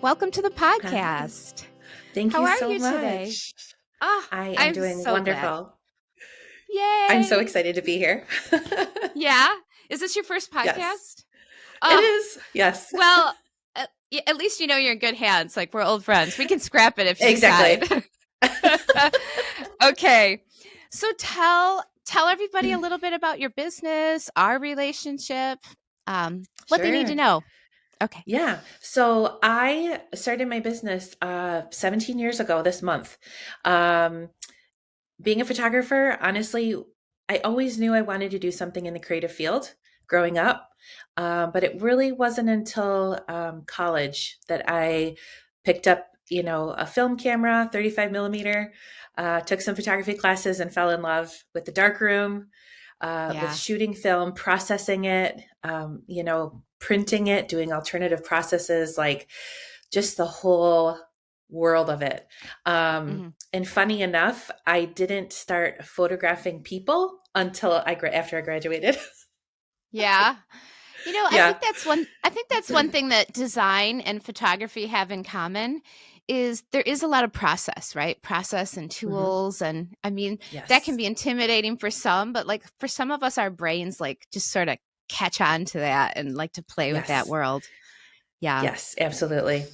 Welcome to the Hi. podcast. Thank How you are so you today? much. Oh, I am I'm doing so glad. wonderful. I'm so Yay. excited to be here. Yeah. Is this your first Yes, podcast? it Oh, is. Yes, well, at least you know you're in good hands. Like we're old friends. We can scrap it if you decide. exactly. Okay. So tell everybody a little bit about your business, our relationship, what they need to Sure. know. Okay. Yeah. So I started my business 17 years ago this month. Um, Being a photographer, honestly, I always knew I wanted to do something in the creative field growing up. But it really wasn't until college that I picked up, a film camera, 35 millimeter, took some photography classes and fell in love with the darkroom, with Yeah. shooting film, processing it, printing it, doing alternative processes, like just the whole world of it. Hmm. And funny enough, I didn't start photographing people until after I graduated. Yeah. Yeah. I think that's one thing that design and photography have in common is there is a lot of process, right? Process and Hmm. tools and I mean, that can Yes. be intimidating for some, but like for some of us our brains like just sort of catch on to that and like to play with that Yes. world. Yeah. Yes, absolutely.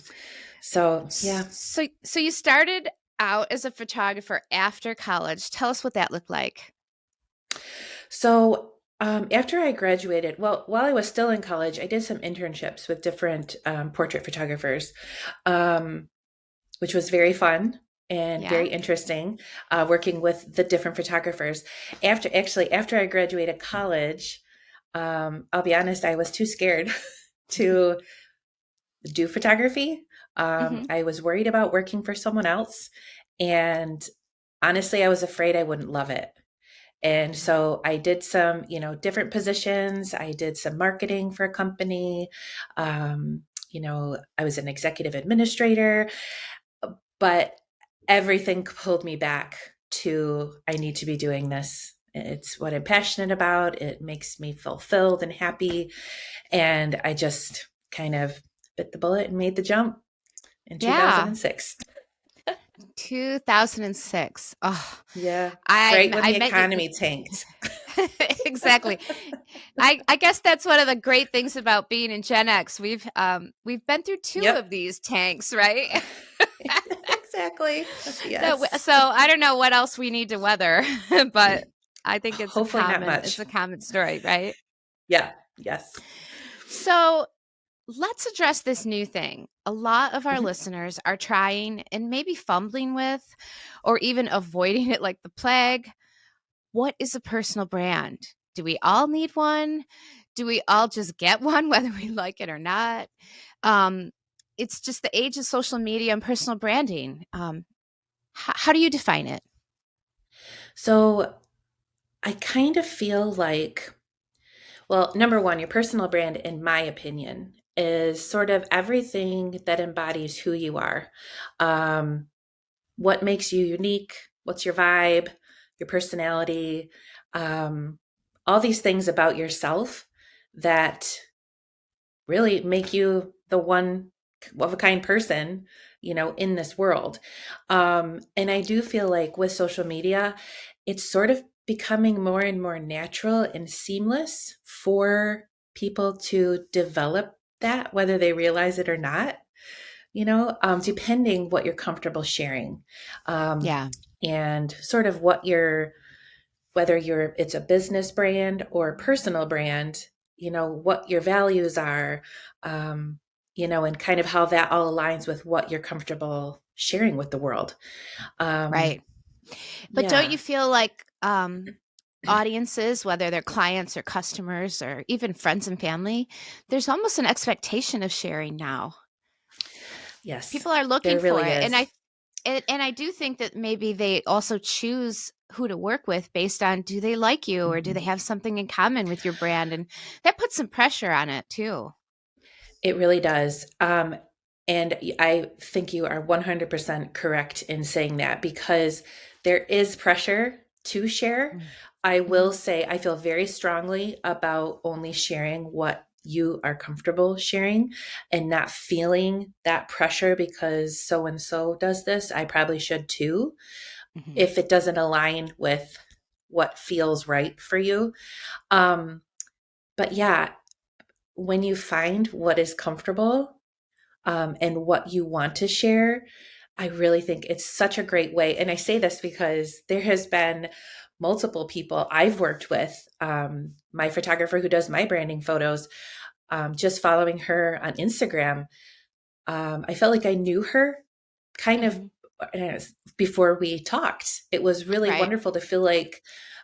So, yeah. So you started out as a photographer after college. Tell us what that looked like. So, after I graduated, well, while I was still in college, I did some internships with different portrait photographers, um, which was very fun and Yeah. very interesting, working with the different photographers. After I graduated college, I'll be honest, I was too scared to do photography. Mhm. I was worried about working for someone else. And honestly, I was afraid I wouldn't love it. And Yeah. so I did some, different positions. I did some marketing for a company. I was an executive administrator, but everything pulled me back to I need to be doing this. It's what I'm passionate about. It makes me fulfilled and happy. And I just kind of bit the bullet and made the jump in Yeah. 2006. 2006. Oh, Yeah. I Right when I the met you. economy tanked. Exactly. I guess that's one of the great things about being in Gen X. We've been through two Yep. of these tanks, right? Exactly. Yes. So I don't know what else we need to weather, but I think Hopefully not it's much. a common story, right? Yeah. Yes. So let's address this new thing. A lot of our Mhm. listeners are trying and maybe fumbling with or even avoiding it like the plague. What is a personal brand? Do we all need one? Do we all just get one, whether we like it or not? Um, it's just the age of social media and personal branding. How do you define it? So I kind of feel like, well, number one, your personal brand, in my opinion, is sort of everything that embodies who you are. Um, what makes you unique? What's your vibe, your personality? Um, all these things about yourself that really make you the one of a kind person, in this world. And I do feel like with social media, it's sort of becoming more and more natural and seamless for people to develop that, whether they realize it or not, depending what you're comfortable sharing. Um, Yeah. and sort of whether it's a business brand or personal brand, what your values are, um, and kind of how that all aligns with what you're comfortable sharing with the world. Um, Right. But don't yeah. you feel like audiences, whether they're clients or customers or even friends and family, there's almost an expectation of sharing now. Yes, People are looking there for really it. is. And I do think that maybe they also choose who to work with based on do they like you or do they Mhm. have something in common with your brand? And that puts some pressure on it too. It really does. And I think you are 100% correct in saying that because there is pressure to share. I Mm-hmm. will say I feel very strongly about only sharing what you are comfortable sharing and not feeling that pressure because so and so does this, I probably should too, Mhm. if it doesn't align with what feels right for you. Um, but yeah, when you find what is comfortable and what you want to share, I really think it's such a great way. And I say this because there has been multiple people I've worked with, my photographer who does my branding photos, just following her on Instagram. I felt like I knew her kind of Mhm. before we talked. It was really Right. wonderful to feel like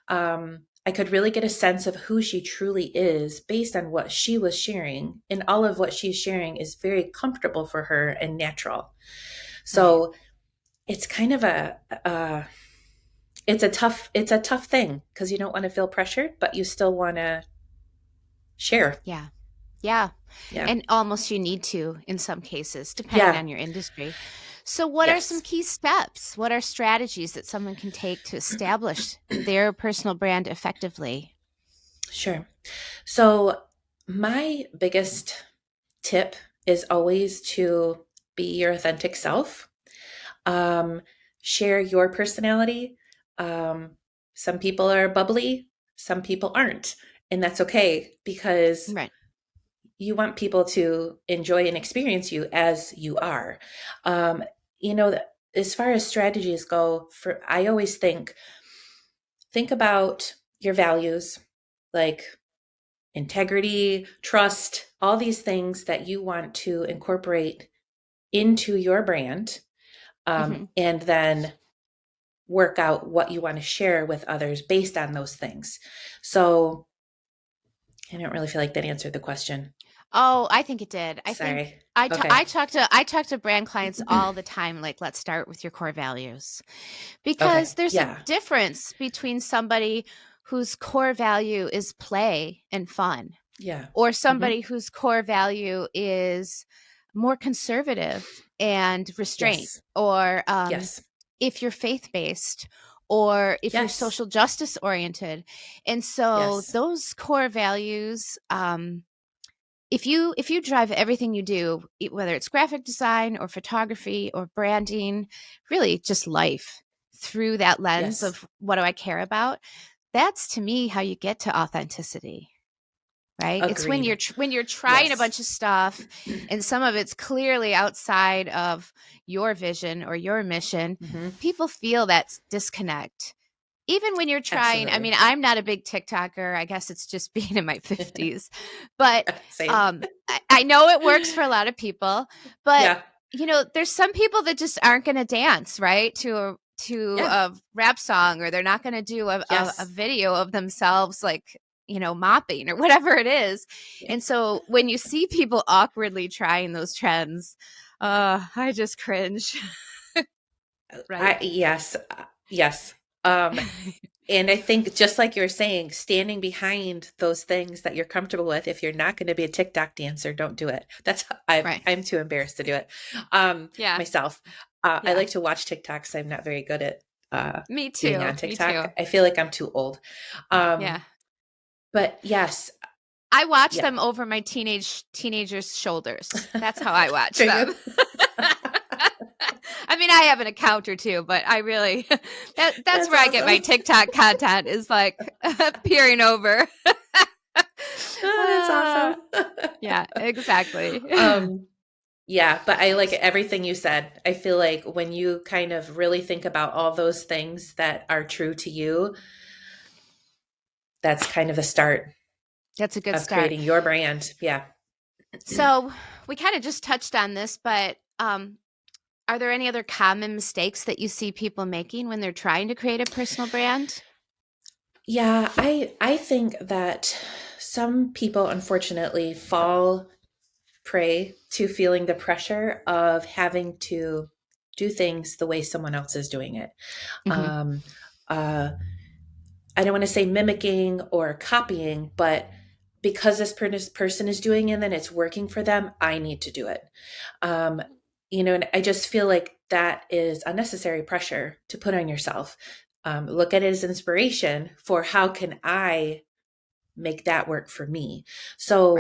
I could really get a sense of who she truly is based on what she was sharing. And all of what she's sharing is very comfortable for her and natural. Right. So it's kind of it's a tough thing because you don't want to feel pressured, but you still want to share. Yeah. Yeah. Yeah. And almost you need to in some cases, depending Yeah. on your industry. So, what are some Yes. key steps? What are strategies that someone can take to establish their personal brand effectively? Sure. So my biggest tip is always to be your authentic self. Um, Share your personality. Um, some people are bubbly, some people aren't, and that's okay because Right. you want people to enjoy and experience you as you are. Um, you know, as far as strategies go, for I always think about your values, like integrity, trust, all these things that you want to incorporate into your brand, Hmm. and then work out what you want to share with others based on those things. So I don't really feel like that answered the question. Oh, I think it did. I think Sorry. Okay. I talk to brand clients all the time. Like, let's start with your core values. Okay. Because there's a Yeah. difference between somebody whose core value is play and fun, Yeah. or Hmm. somebody whose core value is more conservative and restraint, Yes. or Yes. if you're faith based, or if you're Yes. social justice oriented. And so Yes. those core values, if you drive everything you do, whether it's graphic design or photography or branding, really just life, through that lens Yes. of what do I care about, that's to me how you get to authenticity. Right? It's when Agreed. when you're trying a Yes. bunch of stuff and some of it's clearly outside of your vision or your mission, Hmm. people feel that disconnect. Even when you're trying, I Absolutely. mean, I'm not a big TikToker. I guess it's just being in my 50s. But Same. I know it works for a lot of people, but Yeah. there's some people that just aren't going to dance, right? To Yeah. a rap song, or they're not going to do a Yes. video of themselves, like, mopping or whatever it is. Yeah. And so when you see people awkwardly trying those trends, I just cringe. Right. Yes. Yes. Um, And I think just like you were saying, standing behind those things that you're comfortable with, if you're not going to be a TikTok dancer, don't do it. Right. I'm too embarrassed to do it. Yeah. Myself. I Yeah. like to watch TikToks. I'm not very good at Me being too. on Me TikTok. too. I feel like I'm too old. Yeah. Um, but yes, I watch yeah. them over my teenagers' shoulders. That's how I watch Do you? them. I mean, I have an account or two, but I really that's That's where I get my awesome. TikTok content, is like peering over. That's uh, awesome. yeah, exactly. um, Yeah, but I like everything you said. I feel like when you kind of really think about all those things that are true to you, that's kind of the start That's a good of start. creating your brand. Yeah. So we kind of just touched on this, but are there any other common mistakes that you see people making when they're trying to create a personal brand? Yeah, I think that some people unfortunately fall prey to feeling the pressure of having to do things the way someone else is doing it. Hmm. Um, uh, I don't want to say mimicking or copying, but because this person is doing it and then it's working for them, I need to do it. Um, and I just feel like that is unnecessary pressure to put on yourself. Look at it as inspiration for how can I make that work for me. Right. So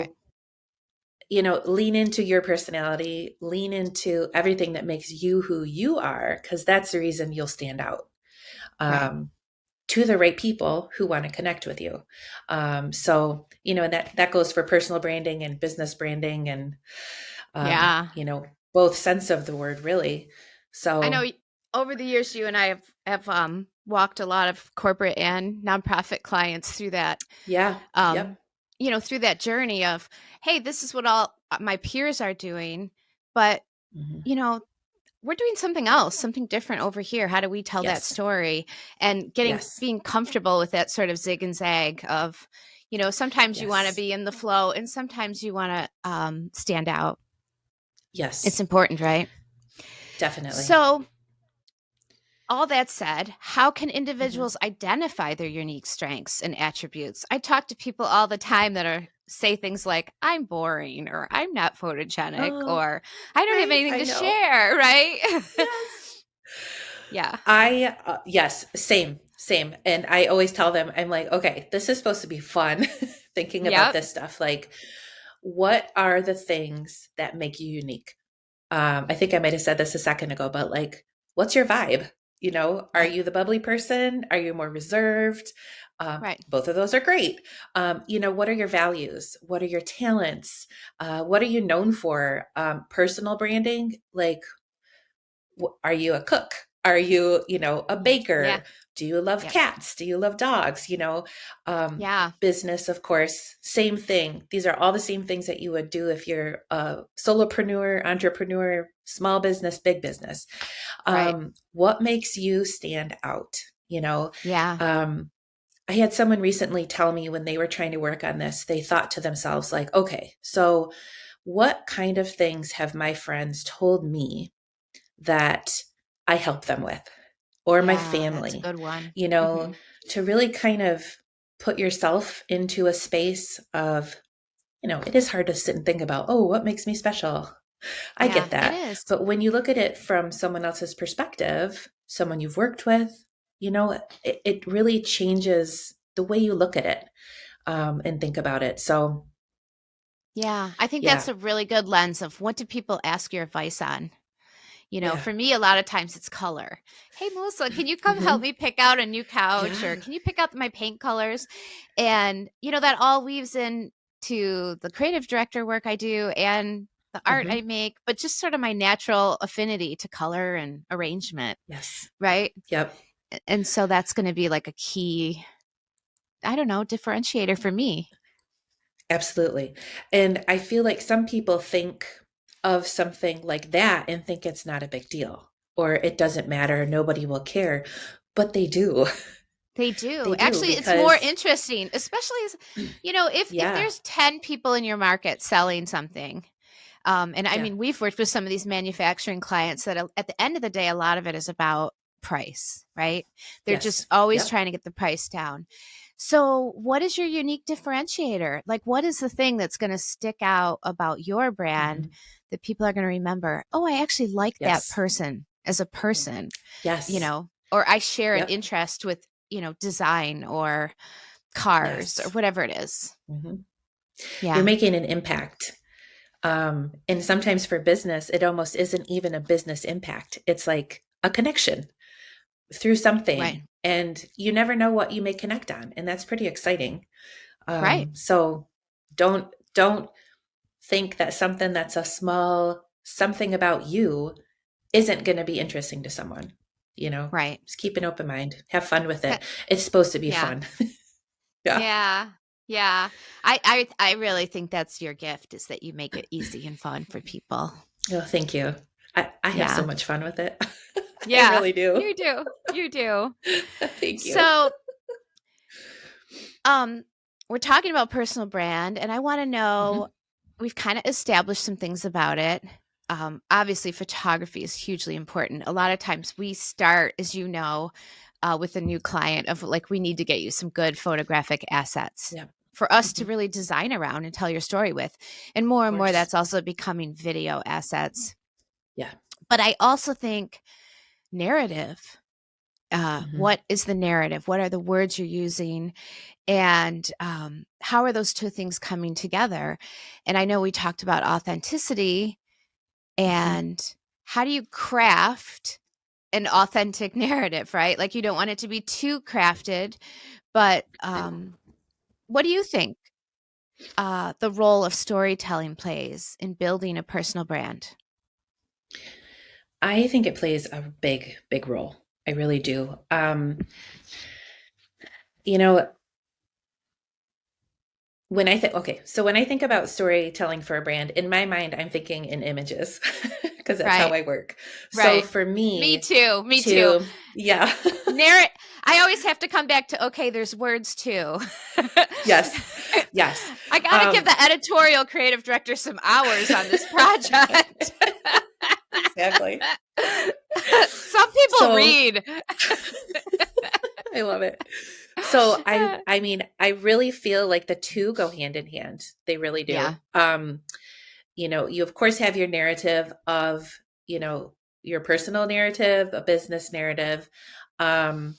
lean into your personality, lean into everything that makes you who you are, because that's the reason you'll stand out. Right. Um, to the right people who want to connect with you. So, that goes for personal branding and business branding and, um, Yeah. you know, both sense of the word, really. I So, know over the years you and I have walked a lot of corporate and nonprofit clients through that yeah, um yep. through that journey of, hey, this is what all my peers are doing, but Hmm. you know, we're doing something else, something different over here. How do we tell that Yes, story? And yes, being comfortable with that sort of zig and zag of, sometimes you want to yes, be in the flow and sometimes you want to stand out. It's yes, important, right? definitely. So, all that said, how can Hmm. individuals identify their unique strengths and attributes? I talk to people all the time that say things like, I'm boring, or I'm not photogenic, Oh, or I don't have right. anything I to know. share, right? Yes. Yeah. Yes, same, same. And I always tell them, I'm like, okay, this is supposed to be fun thinking about Yep. this stuff. Like, what are the things that make you unique? I think I might have said this a second ago, but like, what's your vibe? Are Right. you the bubbly person? Are you more reserved? Right. Both of those are great. What are your values? What are your talents? What are you known for? Personal branding, like, are you a cook? Are you, a Yeah. baker? Do you love Yep. cats? Do you love dogs? Um, Yeah. business, of course, same thing. These are all the same things that you would do if you're a solopreneur, entrepreneur, small business, big business. Right. What makes you stand out? You know, Yeah. um, I had someone recently tell me when they were trying to work on this, they thought to themselves, like, okay, so what kind of things have my friends told me that I help them with, or my Yeah. That's a family, good one. you know, Hmm. to really kind of put yourself into a space of, it is hard to sit and think about, oh, what makes me special? I Yeah, get it that. is. But when you look at it from someone else's perspective, someone you've worked with, it really changes the way you look at it, and think about it. So, Yeah. I think that's yeah, a really good lens of what do people ask your advice on? yeah. For me, a lot of times it's color. Hey, Melissa, can you come help Hmm. me pick out a new couch, or Yeah. can you pick out my paint colors? And, that all weaves in to the creative director work I do and the art I Hmm. make, but just sort of my natural affinity to color and arrangement, Yes. right? Yep. And so that's going to be like a key, I don't know, differentiator for me. Absolutely. And I feel like some people think of something like that and think it's not a big deal or it doesn't matter, nobody will care. But they do. They do. They do Actually, it's more because, interesting, especially as, if yeah, there's 10 people in your market selling something. And I yeah, mean, we've worked with some of these manufacturing clients that at the end of the day, a lot of it is about price, right? They're just yes, always yep. trying to get the price down. So, what is your unique differentiator? Like, what is the thing that's going to stick out about your brand Hmm. that people are going to remember? Oh, I actually like that Yes, person as a person, yes, or I share an yep, interest with, design or cars or yes. whatever it is. Hmm. You're Yeah. making an impact. And sometimes for business, it almost isn't even a business impact, it's like a connection through Right. something. And you never know what you may connect on. And that's pretty exciting. Right. So don't think that something that's a small something about you isn't going to be interesting to someone. Right. Just keep an open mind, have fun with That, it. It's supposed to be yeah. fun. Yeah. Yeah. Yeah. I really think that's your gift, is that you make it easy and fun for people. Oh, thank you. I have so Yeah. much fun with it. I Yeah. really do. You do. You do. Thank you. So, um we're talking about personal brand, and I want to know, Hmm. we've kind of established some things about it. Obviously photography is hugely important. A lot of times we start, as with a new client of like, we need to get you some good photographic assets Yeah. for us to Hmm. really design around and tell your story with. Of And more, course. that's also becoming video assets. Yeah. But I also think narrative. Mhm. What is the narrative? What are the words you're using? And how are those two things coming together? And I know we talked about authenticity, Mhm. and how do you craft an authentic narrative, right? Like, you don't want it to be too crafted, but what do you think the role of storytelling plays in building a personal brand? I think it plays a big, big role. I really do. You know, when I think, okay, so when I think about storytelling for a brand, in my mind, I'm thinking in images because that's how Right, I work. So right. for Me me too. Me too. to, yeah, Narrate. I always have to come back to, okay, there's words too. yes, yes. I got to give Um, the editorial creative director some hours on this project. exactly. Some people So read. I love it. So I mean, I really feel like the two go hand in hand. They really do. Yeah, You of course have your narrative of, you know, your personal narrative, a business narrative. Um,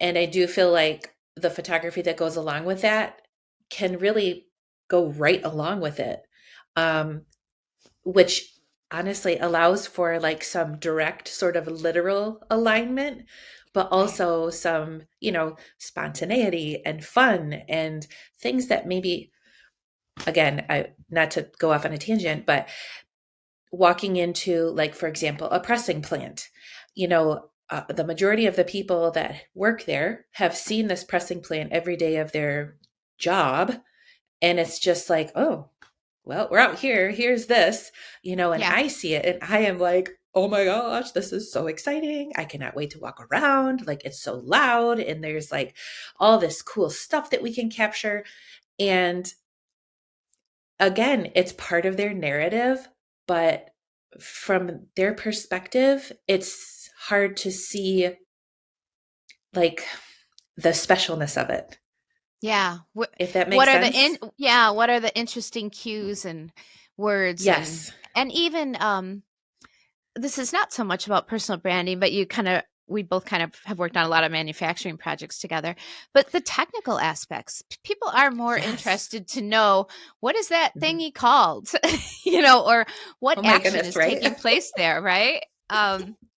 and I do feel like the photography that goes along with that can really go right along with it. Um, which honestly allows for like some direct sort of literal alignment, but right. also some, spontaneity and fun and things that maybe, again, not to go off on a tangent, but walking into, like, for example, a pressing plant, the majority of the people that work there have seen this pressing plant every day of their job. And it's just like, oh, well, we're out here. Here's this, and Yeah, I see it and I am like, oh my gosh, this is so exciting. I cannot wait to walk around. Like, it's so loud and there's like all this cool stuff that we can capture. And again, it's part of their narrative, but from their perspective, it's hard to see like the specialness of it, yeah. if that What makes are the sense. what are the interesting cues and words, Yes. and even this is not so much about personal branding, but we both kind of have worked on a lot of manufacturing projects together. But the technical aspects, people are more Yes. interested to know, what is that Mhm. thingy called, or what Oh my action goodness, is right? taking place there, right?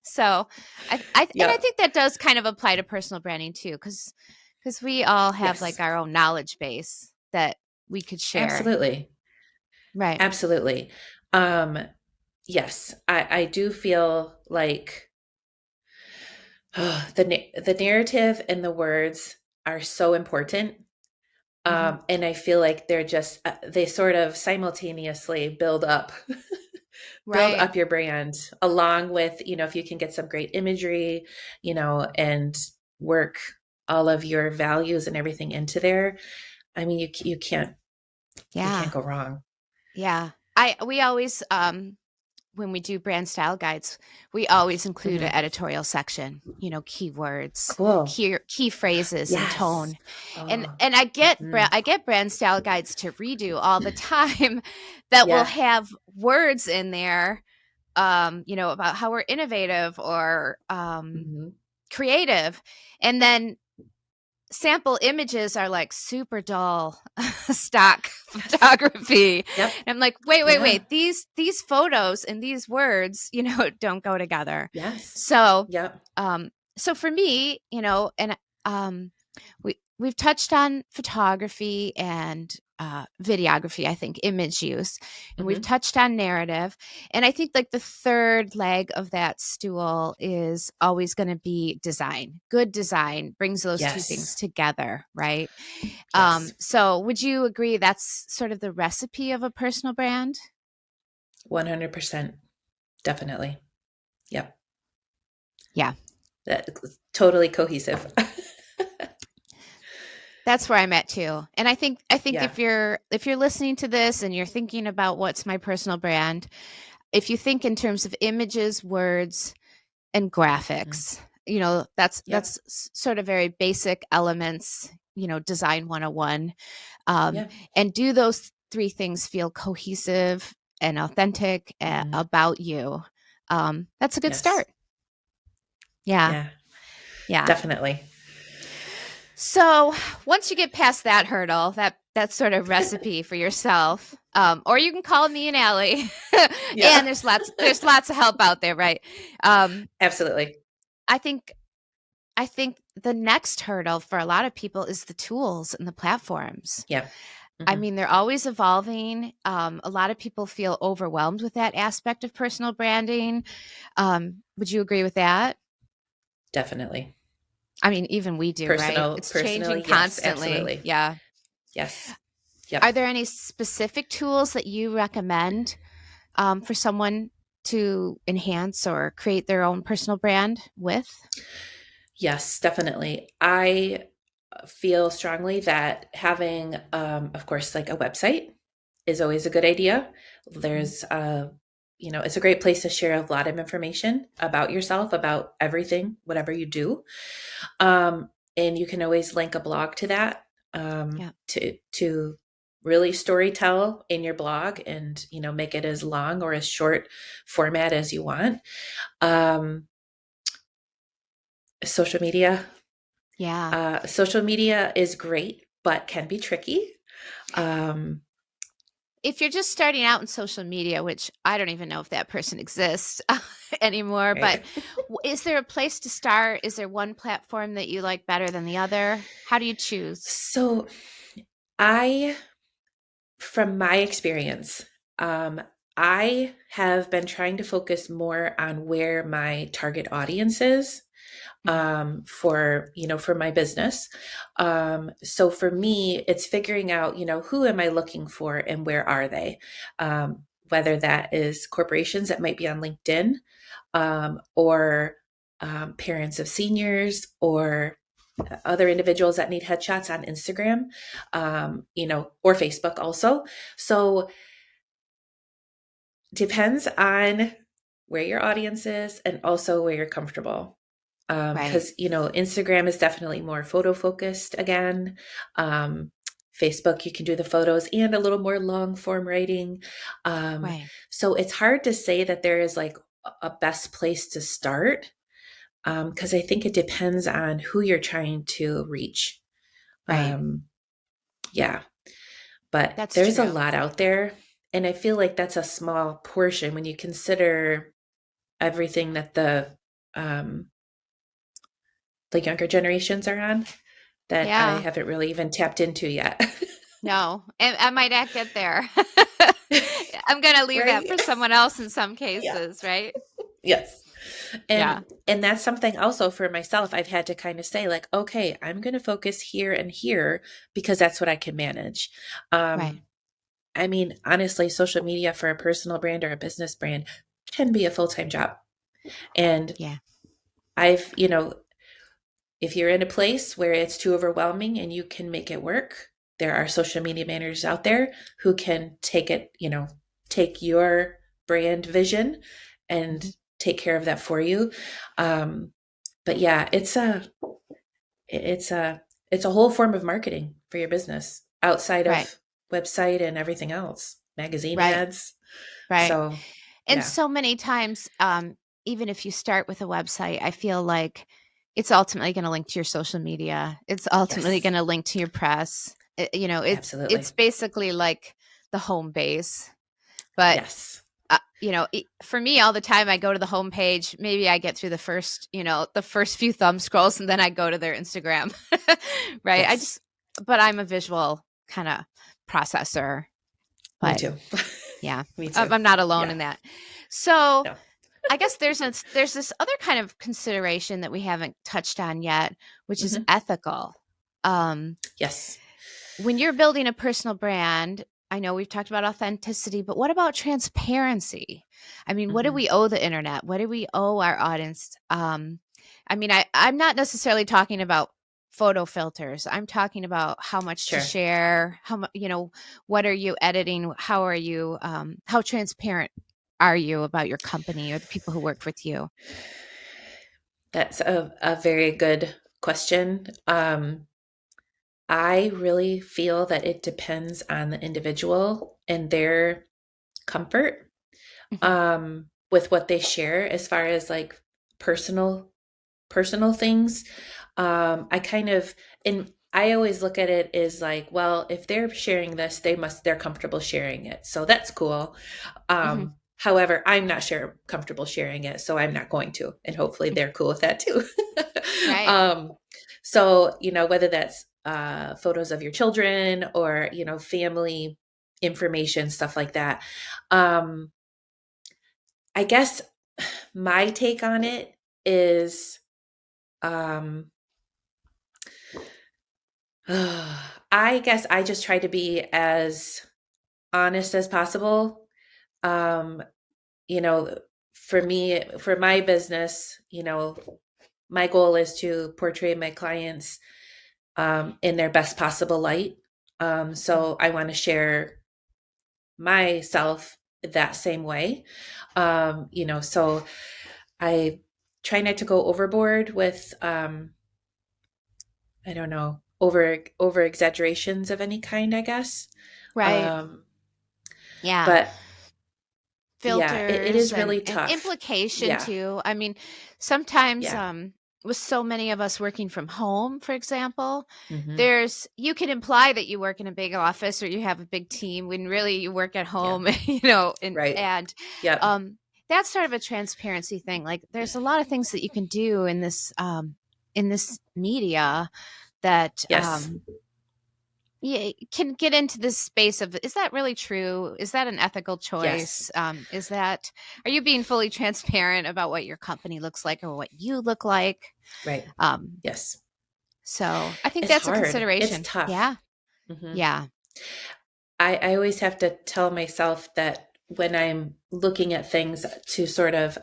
So and I Yeah, think that does kind of apply to personal branding too, because we all have yes, like our own knowledge base that we could share, absolutely. right? Absolutely. Um, yes, I do feel like the narrative and the words are so important. Hmm. And I feel like they're just they sort of simultaneously build Right. up your brand along with, if you can get some great imagery, and work all of your values and everything into there. I mean, you can't Yeah. go wrong. Yeah. We always when we do brand style guides, we always include an Mhm. editorial section, keywords, Cool. key phrases and Yes. tone. And Oh. I Mhm. get brand style guides to redo all the time that will Yeah. have words in there, about how we're innovative or Mhm. creative. And then sample images are like super dull stock Yes. photography. Yep. And I'm like, wait, Yeah. these photos and these words, don't go together. Yes. So Yep. so for me, and um we've touched on photography and videography, I think, image use, and we've Mhm. touched on narrative. And I think like the third leg of that stool is always going to be design. Good design brings those two things Yes. together, right? Yes. So would you agree that's sort of the recipe of a personal brand? 100%. Definitely. Yep. Yeah. That totally cohesive. That's where I'm at too. And I think Yeah. if you're listening to this and you're thinking about what's my personal brand, if you think in terms of images, words, and Mhm. graphics, Yep. that's sort of very basic elements, design 101. Um, Yeah. and do those three things feel cohesive and authentic Mhm. about you? That's a good Yes. start. Yeah. Yeah. Yeah. Definitely. So once you get past that hurdle, that sort of recipe for yourself, or you can call me and Aly, Yeah. and there's lots of help out there, right? Um, Absolutely. I think I think the next hurdle for a lot of people is the tools and the platforms. Yeah. I Hmm. mean, they're always evolving. A lot of people feel overwhelmed with that aspect of personal branding. Would you agree with that? Definitely. I mean, even we do, right? It's Personally, changing yes, constantly. absolutely. Yeah. Yes. Are Yep. there any specific tools that you recommend for someone to enhance or create their own personal brand with? Yes, definitely. I feel strongly that having, of course, like a website is always a good idea. Mhm. There's, it's a great place to share a lot of information about yourself, about everything, whatever you do. Um, and you can always link a blog to that, Yeah. to really story tell in your blog and, make it as long or as short format as you want. Um, social media. Yeah. Social media is great, but can be tricky. Um, If you're just starting out in social media, which I don't even know if that person exists anymore, but right. is there a place to start? Is there one platform that you like better than the other? How do you choose? So I, from my experience, I have been trying to focus more on where my target audience is, Mhm. for my business. So for me, it's figuring out, who am I looking for and where are they? Whether that is corporations that might be on LinkedIn, or parents of seniors, or other individuals that need headshots on Instagram, or Facebook also. So depends on where your audience is and also where you're comfortable. Right. Because, Instagram is definitely more photo focused again. Um, Facebook, you can do the photos and a little more long form writing. Um, Right. so it's hard to say that there is like a best place to start, because I think it depends on who you're trying to reach. Right. Um, yeah, but That's there's a true. lot out there. And I feel like that's a small portion when you consider everything that um, the younger generations are on that I Yeah. haven't really even tapped into yet. No, and I might not get there. I'm gonna leave that Right? for someone else in some Yeah. cases, right? Yes. Yeah. And that's something also for myself I've had to kind of say like, okay, I'm going to focus here and here because that's what I can manage. Right. Um I mean, honestly, social media for a personal brand or a business brand can be a full-time job. And Yeah. I've, if you're in a place where it's too overwhelming and you can make it work, there are social media managers out there who can take your brand vision and Mhm. take care of that for you. Um, but yeah, it's a it's a whole form of marketing for your business outside Right. of website and everything else, magazine Right. ads. Right. So And yeah, so many times, even if you start with a website, I feel like it's ultimately going to link to your social media. It's ultimately yes, going to link to your press. It's absolutely. basically like the home base. But Yes, for me, all the time I go to the homepage. Maybe I get through the first few thumb scrolls, and then I go to their Instagram. Right. yes, But I'm a visual kind of processor. me But too. yeah, Me I'm too. I'm not alone Yeah, in that. So no. I guess there's this other kind of consideration that we haven't touched on yet, which is Hmm. ethical. Um, Yes. when you're building a personal brand, I know we've talked about authenticity, but what about transparency? I mean, what do Hmm. we owe the internet? What do we owe our audience? I mean, I'm not necessarily talking about photo filters. I'm talking about how much to Sure. share, what are you editing? How transparent are you about your company or the people who work with you? That's a very good question. I really feel that it depends on the individual and their comfort, Mhm. with what they share as far as like personal personal things. I kind of, and I always look at it as like, well, if they're sharing this, they're comfortable sharing it. So that's cool. Hmm. However, I'm not comfortable sharing it, so I'm not going to, and hopefully they're cool with that too. Right. um, so, whether that's photos of your children or, family information, stuff like that. Um, I guess my take on it is, um, I guess I just try to be as honest as possible. Um, you know, for me, for my business, my goal is to portray my clients in their best possible light. Mhm. So I want to share myself that same way. So I try not to go overboard with, I don't know, over exaggerations of any kind, I guess. Right. Um, Yeah. but yeah, it Filters is and really tough. implication Yeah. too. I mean, sometimes Yeah. with so many of us working from home, for example, Hmm. there's you can imply that you work in a big office or you have a big team when really you work at Yeah. home, you know, Right. and Yep. um that's sort of a transparency thing. Like there's a lot of things that you can do in this media that Yes. yeah, can get into this space of is that really true? Is that an ethical Yes. choice? Is that are you being fully transparent about what your company looks like or what you look like? Right. Um, Yes. so I think It's that's a hard. It's consideration. tough. Yeah, Hmm. yeah, I always have to tell myself that when I'm looking at things to sort of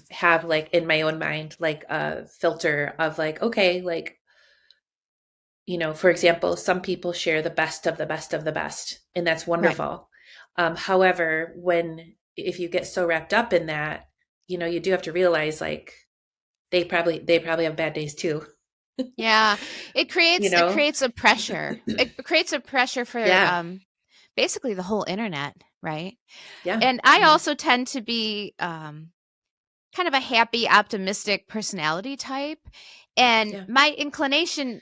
have like in my own mind, like a filter of like, okay, like, for example, some people share the best of the best of the best, and that's right. wonderful. However, if you get so wrapped up in that, you do have to realize like they probably have bad days too, Yeah, you it know? creates a pressure. It creates a pressure for Yeah. basically the whole internet, right? Yeah. And I Hmm. also tend to be kind of a happy, optimistic personality type. And Yeah. my inclination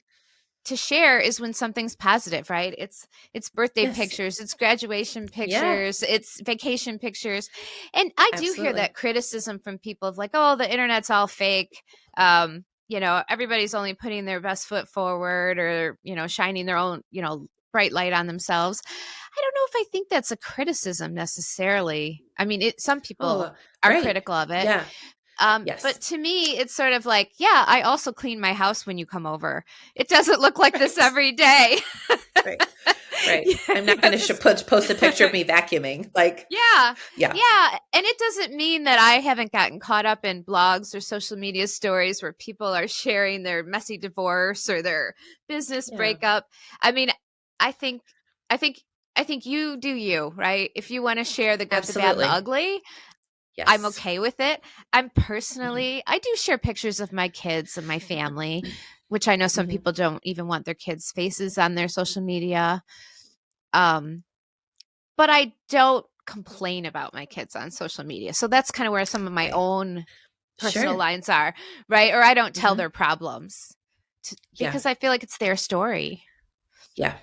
to share is when something's positive, right? It's birthday Yes. pictures, it's graduation Yeah. pictures, it's vacation pictures. And I do hear Absolutely. that criticism from people of like, "Oh, the internet's all fake." Everybody's only putting their best foot forward or, shining their own, bright light on themselves. I don't know if I think that's a criticism necessarily. I mean, some people Oh, are right. critical of it, Yeah. but Yes. to me, it's sort of like, yeah, I also clean my house when you come over. It doesn't look like this Right. every day. Right. Right. Yeah, I'm not going to this post a picture of me vacuuming. Like, yeah, yeah. yeah. And it doesn't mean that I haven't gotten caught up in blogs or social media stories where people are sharing their messy divorce or their business Yeah. breakup. I mean, I think, I think, I think you do you, right? If you want to share the good, the bad, and the Absolutely. ugly, I'm Yes. okay with it. Hmm. I do share pictures of my kids and my family, which I know some Hmm. people don't even want their kids' faces on their social media. Um, but I don't complain about my kids on social media. So that's kind of where some of my Right. own personal Sure. lines are, right? Or I don't tell Hmm. their problems Yeah. because I feel like it's their story. Yeah.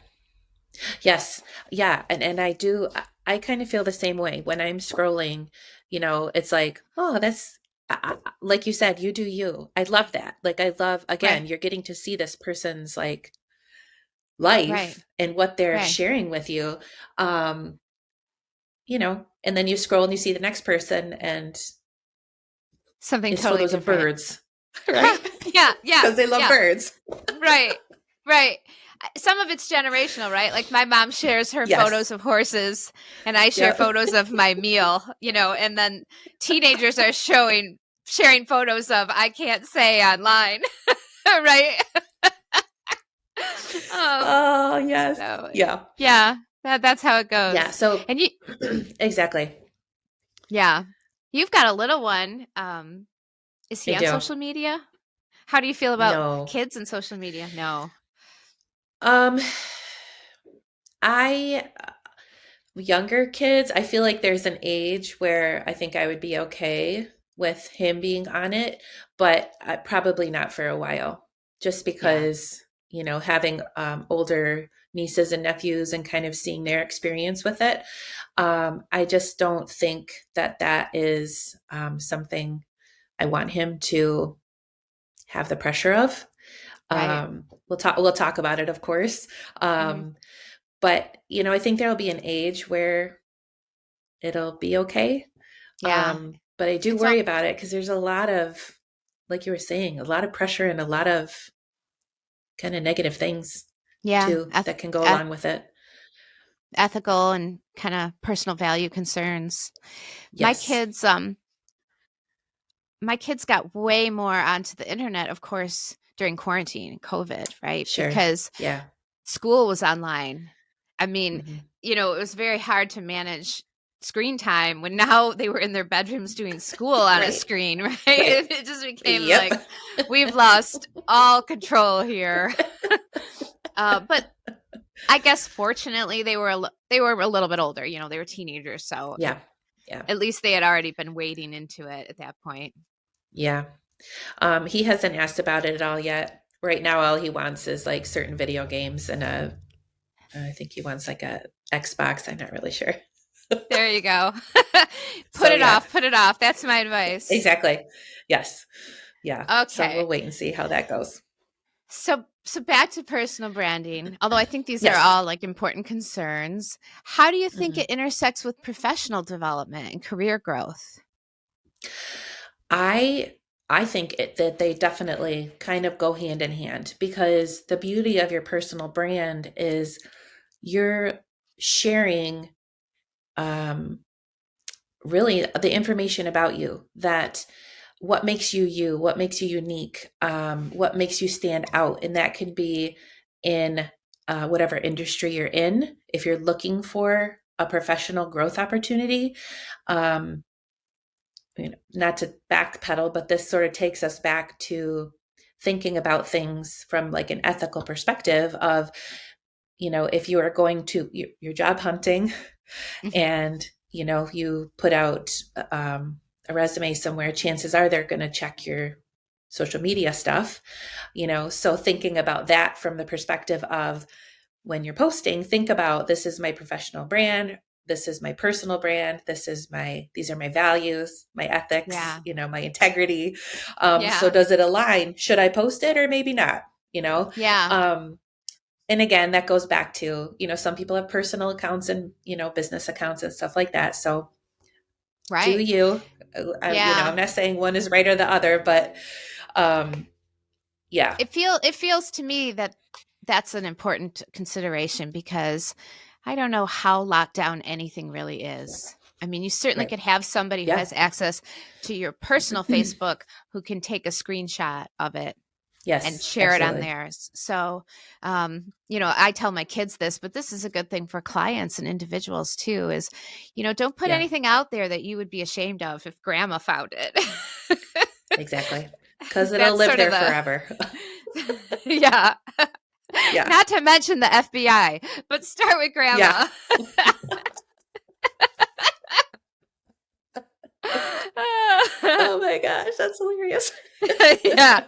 Yes. Yeah. And I do, I kind of feel the same way when I'm scrolling, it's like, oh, like you said, you do you. I love that. Like, I love, Right. again, you're getting to see this person's like Right. life and what they're Right. sharing with you. Um, and then you scroll and you see the next person and Something it's totally photos of different. birds, right? Yeah. Yeah. Because they love Yeah. birds. Right. Right. Some of it's generational, right? Like my mom shares her Yes. photos of horses and I share Yep. photos of my meal, and then teenagers are sharing photos of I can't say online, right? um Oh, yes. so Yeah. yeah, that's how it Yeah. goes. So And you exactly. yeah. You've got a little one. Is I he on do. social media? How do you feel about No. kids and social media? No. Um, I younger kids, I feel like there's an age where I think I would be okay with him being on it, but probably not for a while, just Yeah. because, having older nieces and nephews and kind of seeing their experience with it. I just don't think that that is something I want him to have the pressure of. Right. We'll talk about it, of course. Hmm. But I think there'll be an age where it'll be okay. Yeah. But I do It's all, worry about it because there's a lot of, like you were saying, a lot of pressure and a lot of kind of negative things yeah, too that can go eth- along with it. ethical and kind of personal value concerns. My Yes, kids, my kids got way more onto the internet, of course, during quarantine and COVID, right? sure. Because Yeah. school was online. I mean, Hmm. it was very hard to manage screen time when now they were in their bedrooms doing school on a Right. screen, right? Right. It just became Yep. like we've lost all control here. But I guess fortunately they were a little bit older. They were teenagers, so Yeah. Yeah. at least they had already been wading into it at that point. Yeah. He hasn't asked about it at all yet. Right now, all he wants is like certain video games and I think he wants like a Xbox. I'm not really sure. There you go. Put So it yeah, off. Put it off. That's my advice. exactly. Yes. Yeah. So Okay. we'll wait and see how that goes. So back to personal branding. Although I think these are Yes. all like important concerns, how do you think Mhm. it intersects with professional development and career growth? I I think that they definitely kind of go hand in hand because the beauty of your personal brand is you're sharing um, really the information about you, that what makes you you, what makes you unique, what makes you stand out. And that can be in whatever industry you're in. If you're looking for a professional growth opportunity, um, not to backpedal, but this sort of takes us back to thinking about things from like an ethical perspective of, if you are going to, you're job hunting, Mhm. and you put out a resume somewhere, chances are they're going to check your social media stuff. So thinking about that from the perspective of, when you're posting, think about, this is my professional brand, this is my personal brand, these are my values, my ethics, Yeah. my integrity. So Yeah. does it align? Should I post it or maybe not? you know Yeah. um, and again, that goes back to, some people have personal accounts and, business accounts and stuff like that. So do Right. you. Yeah. I'm not saying one is right or the other, but um, yeah. It feels to me that that's an important consideration because I don't know how locked down anything really is. I mean, you certainly Right. could have somebody who Yeah. has access to your personal Facebook who can take a screenshot of it and Yes, share it on absolutely. theirs. So, I tell my kids this, but this is a good thing for clients and individuals too is, don't put Yeah, anything out there that you would be ashamed of if grandma found it. exactly. Because it'll That's live sort of there the, forever. yeah. Yeah. Not to mention the FBI, but start with Yeah. grandma. Oh my gosh, that's hilarious. Yeah.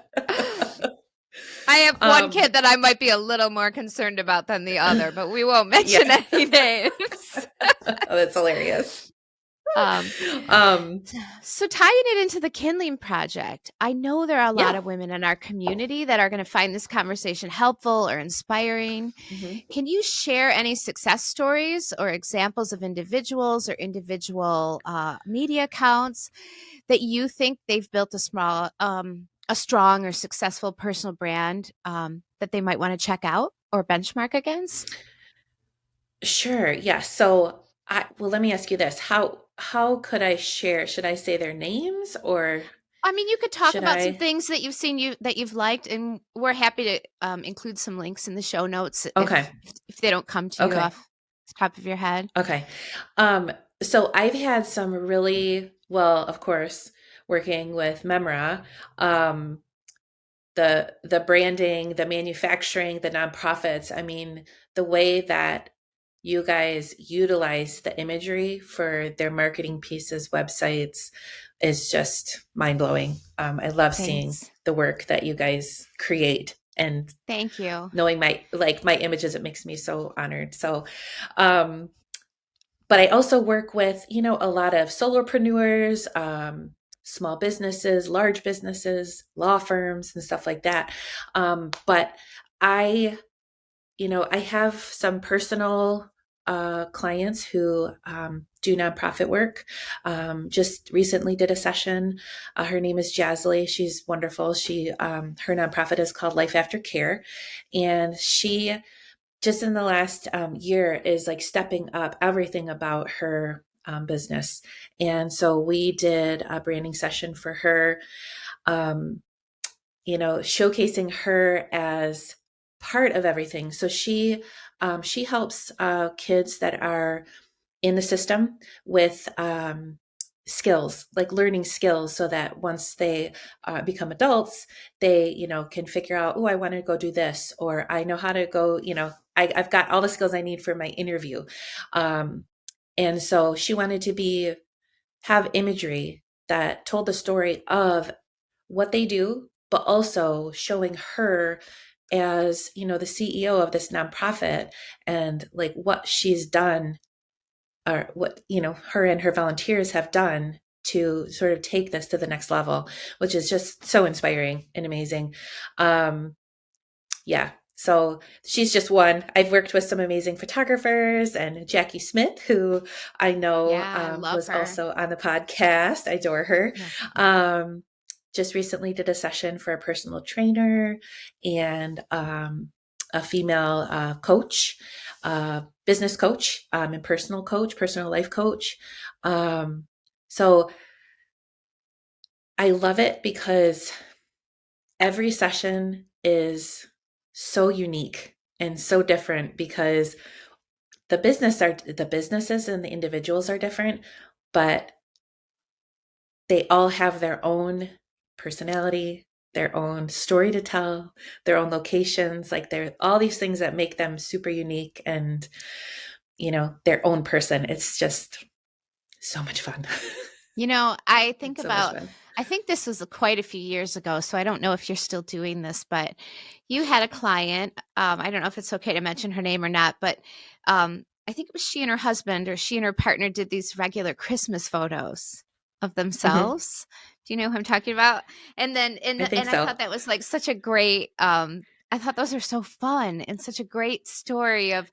I have one um, kid that I might be a little more concerned about than the other, but we won't yeah. mention any names. Oh, that's hilarious. Um, Um, so tying it into the Kindling Project, I know there are a lot yeah. of women in our community that are going to find this conversation helpful or inspiring. Hmm. Can you share any success stories or examples of individuals or individual media accounts that you think they've built a strong or successful personal brand that they might want to check out or benchmark against? Sure. Yeah. So let me ask you this. How could I share? Should I say their names or I mean, you could talk should about some I? things that you've seen that you've liked, and we're happy to include some links in the show notes Okay. if they don't come to you Okay. off the top of your head. Okay. So I've had some really, well, of course, working with Memra, um, the branding, the manufacturing, the nonprofits. I mean, the way that you guys utilize the imagery for their marketing pieces, websites, is just mind blowing. I love seeing Thanks. the work that you guys create, and Thank you. knowing my images, it makes me so honored. So, um, but I also work with, a lot of solopreneurs, small businesses, large businesses, law firms, and stuff like that. But I, I have some personal clients who do nonprofit work. Just recently did a session. Her name is Jasley. She's wonderful. Her nonprofit is called Life After Care, and she just in the last year is like stepping up everything about her business. And so we did a branding session for her, um, showcasing her as part of everything. So she helps kids that are in the system with skills, like learning skills, so that once they become adults, they, can figure out, oh, I want to go do this, or I know how to go, I've got all the skills I need for my interview. Um, and so she wanted to have imagery that told the story of what they do, but also showing her as, the CEO of this nonprofit, and like what she's done, or what, her and her volunteers have done to sort of take this to the next level, which is just so inspiring and amazing. Um, yeah. So she's just one. I've worked with some amazing photographers, and Jackie Smith, who I know Yeah, I love was her. also on the podcast. I adore her. Yeah. Um, just recently did a session for a personal trainer and a female coach, business coach, and personal coach, personal life coach. Um, so I love it because every session is so unique and so different, because the businesses and the individuals are different, but they all have their own personality, their own story to tell, their own locations, like they're all these things that make them super unique, and their own person. It's just so much fun. Think It's so much about, fun. I think this was quite a few years ago, so I don't know if you're still doing this, but you had a client. I don't know if it's okay to mention her name or not, but I think it was she and her husband, or she and her partner, did these regular Christmas photos of Hmm. themselves. Do you know who I'm talking about? And then, I think and I so. thought that was like such a great, I thought those are so fun and such a great story of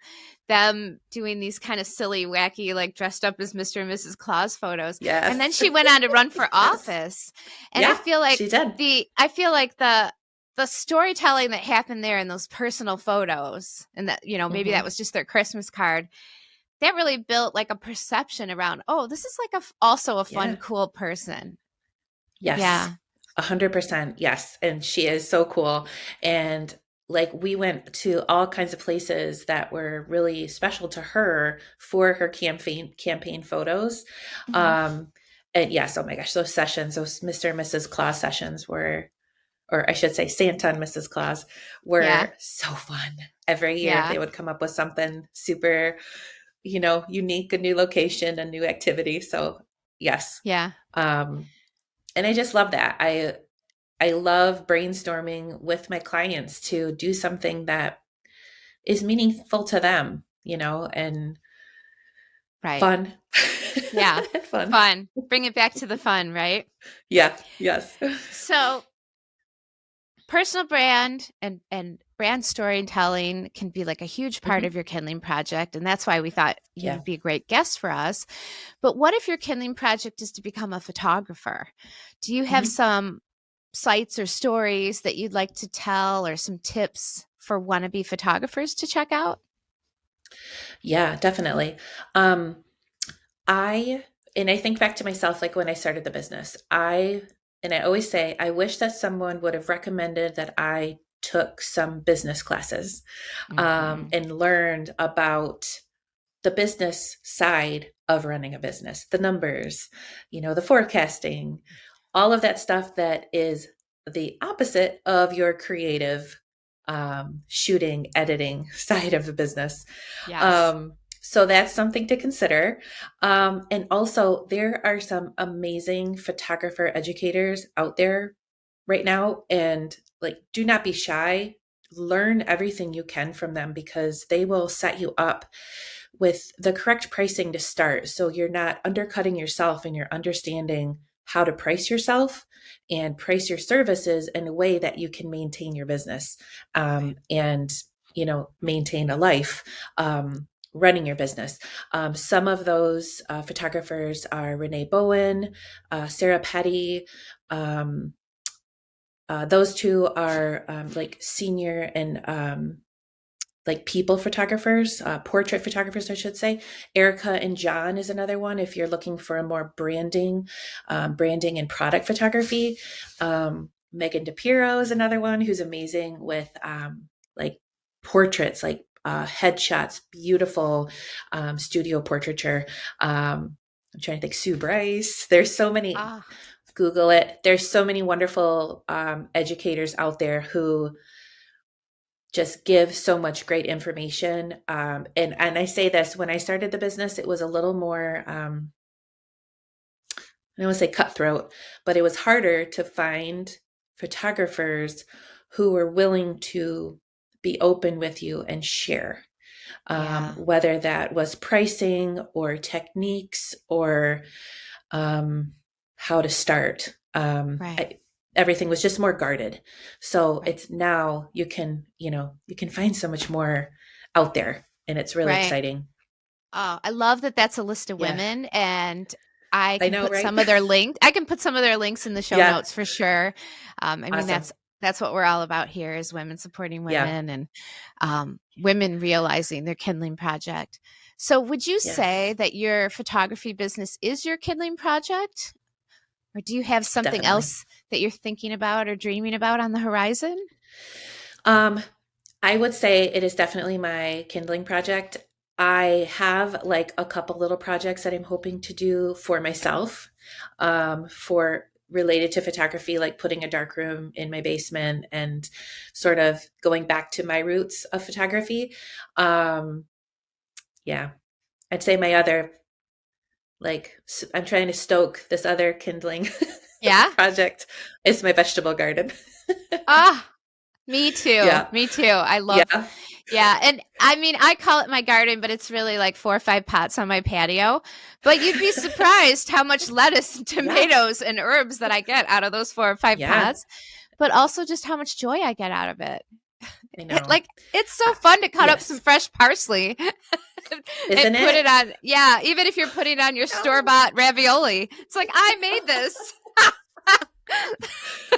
them doing these kind of silly, wacky, like dressed up as Mr. and Mrs. Claus photos. And then Yes. she went on to run for Yes. office. And Yeah, she did. I feel like the storytelling that happened there in those personal photos, and that, maybe that Hmm. was just their Christmas card, that really built like a perception around, oh, this is like also a fun, Yeah. cool person. Yes. Yeah. 100%. Yes. And she is so cool. And like we went to all kinds of places that were really special to her for her campaign photos. Mhm. Um, and yes, oh my gosh, those sessions, those Mr. and Mrs. Claus sessions were, or I should say Santa and Mrs. Claus, Yeah. were so fun. Every year Yeah. they would come up with something super, unique, a new location, a new activity. So yes. Yeah. Um, and I just love that. I love brainstorming with my clients to do something that is meaningful to them, and Right. fun. Yeah. And fun. Fun. Bring it back to the fun, right? Yeah. Yes. So, personal brand and brand storytelling can be like a huge part of Hmm. your kindling project, and that's why we thought you Yeah. would be a great guest for us. But what if your kindling project is to become a photographer? Do you have Hmm. some sites or stories that you'd like to tell, or some tips for wannabe photographers to check out? Yeah, definitely. Um, I and I think back to myself, like when I started the business. I always say I wish that someone would have recommended that I took some business classes, Hmm. and learned about the business side of running a business, the numbers, the forecasting, all of that stuff that is the opposite of your creative shooting, editing side of the business. Yes. Um, So that's something to consider. And also, there are some amazing photographer educators out there right now. And like, do not be shy. Learn everything you can from them because they will set you up with the correct pricing to start. So you're not undercutting yourself and you're understanding how to price yourself and price your services in a way that you can maintain your business and maintain a life running your business. Some of those photographers are Renee Bowen, Sarah Petty. Um, those two are like senior and like people photographers, portrait photographers, I should say. Erica and John is another one if you're looking for a more branding and product photography. Megan DePiro is another one who's amazing with like portraits, like headshots, beautiful studio portraiture. I'm trying to think, Sue Bryce. There's so many, Ah, Google it. There's so many wonderful educators out there who just give so much great information. And I say this, when I started the business, it was a little more, I don't want to say cutthroat, but it was harder to find photographers who were willing to be open with you and share, yeah, whether that was pricing or techniques or how to start. right, Everything was just more guarded. So right, it's now you can find so much more out there, and it's really right. exciting. Oh, I love that that's a list of Yeah, women, and I I can know, put right? some of their link. I can put some of their links in the show Yeah, notes for sure. I mean, awesome. that's what we're all about here is women supporting Yeah, women and women realizing their kindling project. So, would you say yes, that your photography business is your kindling project, or do you have something definitely. else that you're thinking about or dreaming about on the horizon? Um, I would say it is definitely my Kindling project. I have like a couple little projects that I'm hoping to do for myself, for related to photography, like putting a dark room in my basement and sort of going back to my roots of photography. Um, yeah, I'd say my other, like, I'm trying to stoke this other kindling Yeah. project is my vegetable garden. Ah, me too. Yeah, Me too. I love, yeah, yeah. And I mean, I call it my garden, but it's really like 4 or 5 pots on my patio. But you'd be surprised how much lettuce and yeah, tomatoes and herbs that I get out of those 4 or 5 yeah. pots, but also just how much joy I get out of it. I know. Like, it's so Uh, fun to cut up some yes, fresh parsley isn't and put it it? on. Yeah. Even if you're putting on your store No. bought ravioli, it's like, I made this.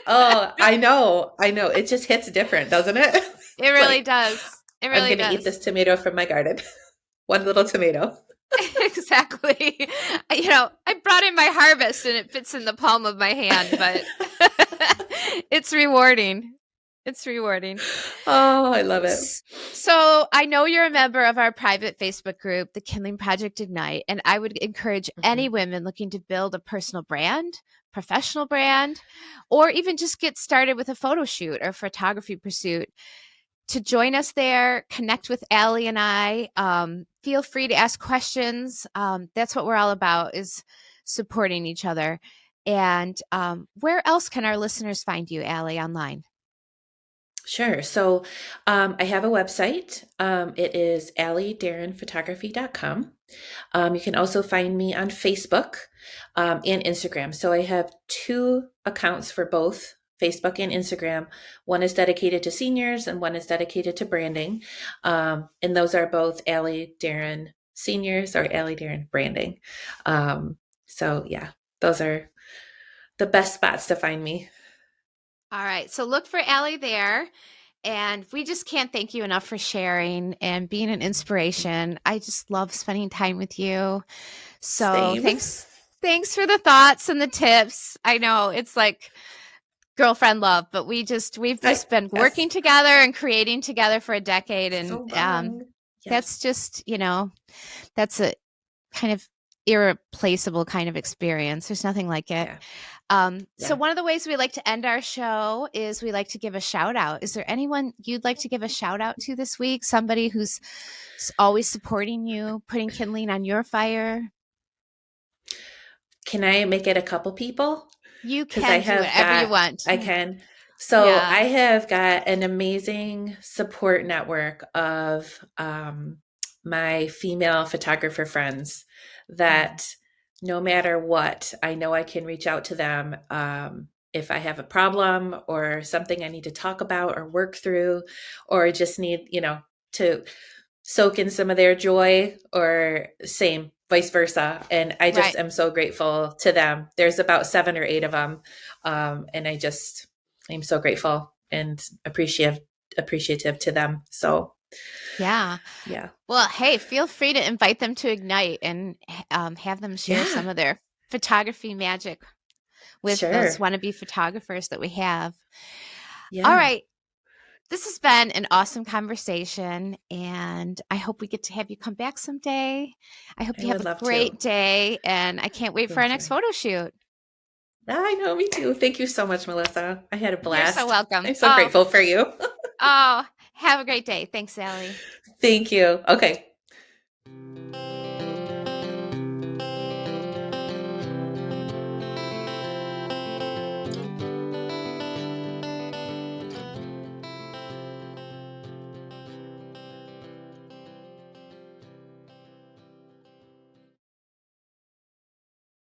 Oh, I know. I know. It just hits different, doesn't it? It It's really like, does. It I'm really going to eat does. this tomato from my garden. One little tomato. Exactly. I brought in my harvest and it fits in the palm of my hand, but it's rewarding. It's rewarding. Oh, I love it. So I know you're a member of our private Facebook group, the Kindling Project Ignite, and I would encourage any Mhm. women looking to build a personal brand, professional brand, or even just get started with a photo shoot or photography pursuit to join us there, connect with Aly and I. Feel free to ask questions. That's what we're all about is supporting each other. And where else can our listeners find you, Aly, online? Sure. So I have a website. It is AlyDarinPhotography.com. You can also find me on Facebook and Instagram. So I have two accounts for both Facebook and Instagram. One is dedicated to seniors and one is dedicated to branding. And those are both Aly Darin Seniors or Aly Darin Branding. So yeah, those are the best spots to find me. All right. So look for Aly there. And we just can't thank you enough for sharing and being an inspiration. I just love spending time with you. So Same. thanks. Thanks for the thoughts and the tips. I know it's like girlfriend love, but we've just been Yes. working together and creating together for a decade. So And long. that's Yes. just, that's a kind of irreplaceable kind of experience. There's nothing like it. Yeah. So Yeah. one of the ways we like to end our show is we like to give a shout out. Is there anyone you'd like to give a shout out to this week? Somebody who's always supporting you, putting kindling on your fire? Can I make it a couple people? You Because I can do have whatever you got, want. I can. So Yeah. I have got an amazing support network of my female photographer friends Mm. that no matter what, I know I can reach out to them if I have a problem or something I need to talk about or work through, or just need, to soak in some of their joy, or same vice versa. And I just Right. am so grateful to them. There's about 7 or 8 of them. And I'm so grateful and appreciative to them. So Yeah. yeah. Well, hey, feel free to invite them to Ignite and have them share Yeah. some of their photography magic with those Sure. wannabe photographers that we have. All Yeah. right. This has been an awesome conversation, and I hope we get to have you come back someday. I hope I you have would a love to. great day, and I can't wait for our Thank next you. photo shoot. I know, me too. Thank you so much, Melissa. I had a You're so blast. welcome. I'm so grateful for you. Oh, have a great day. Thanks, Aly. Thank you. Okay.